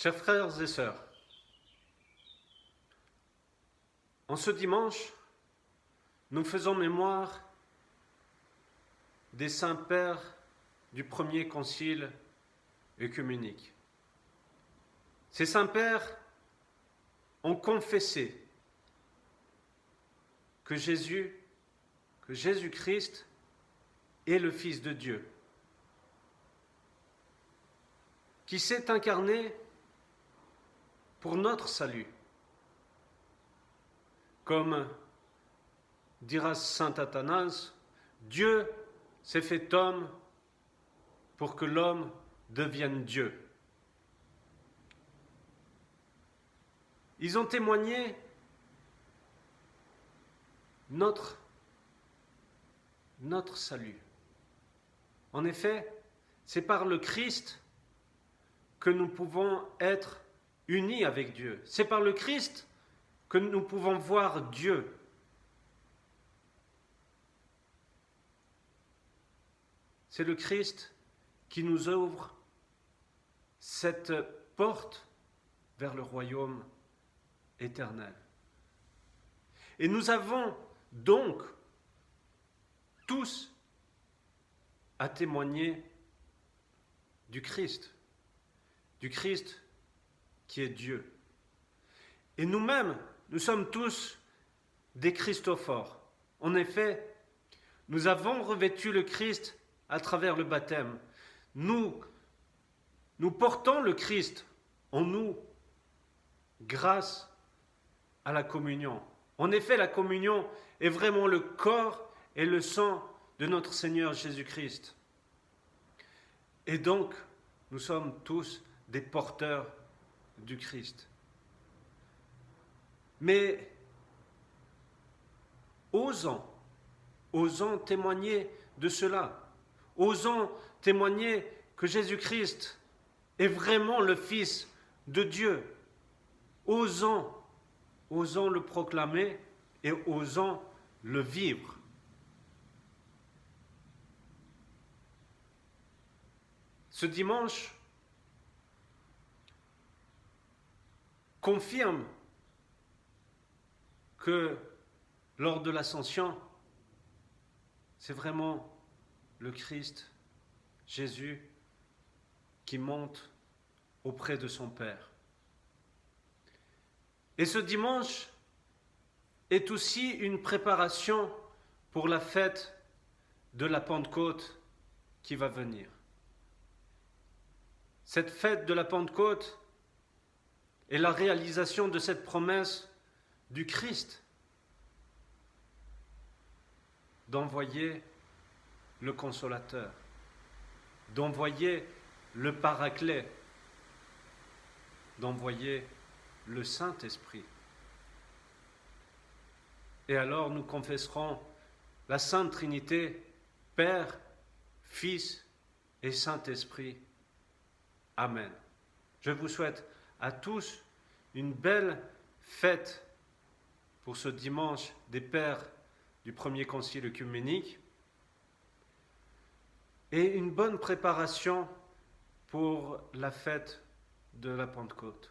Chers frères et sœurs, en ce dimanche, nous faisons mémoire des saints pères du premier concile œcuménique. Ces saints pères ont confessé que Jésus-Christ est le Fils de Dieu, qui s'est incarné pour notre salut. Comme dira saint Athanase, Dieu s'est fait homme pour que l'homme devienne Dieu. Ils ont témoigné notre salut. En effet, c'est par le Christ que nous pouvons être unis avec Dieu. C'est par le Christ que nous pouvons voir Dieu. C'est le Christ qui nous ouvre cette porte vers le royaume éternel. Et nous avons donc tous à témoigner du Christ qui est Dieu. Et nous-mêmes, nous sommes tous des Christophores. En effet, nous avons revêtu le Christ à travers le baptême. Nous portons le Christ en nous grâce à la communion. En effet, la communion est vraiment le corps et le sang de notre Seigneur Jésus-Christ. Et donc, nous sommes tous des porteurs du Christ. Mais osons témoigner de cela. Osons témoigner que Jésus-Christ est vraiment le Fils de Dieu. Osons le proclamer et osons le vivre. Ce dimanche confirme que lors de l'ascension, c'est vraiment le Christ, Jésus, qui monte auprès de son Père. Et ce dimanche est aussi une préparation pour la fête de la Pentecôte qui va venir. Cette fête de la Pentecôte est la réalisation de cette promesse du Christ d'envoyer le Consolateur, d'envoyer le Paraclet, d'envoyer le Saint-Esprit. Et alors nous confesserons la Sainte Trinité, Père, Fils et Saint-Esprit. Amen. Je vous souhaite à tous une belle fête pour ce dimanche des Pères du premier concile œcuménique et une bonne préparation pour la fête de la Pentecôte.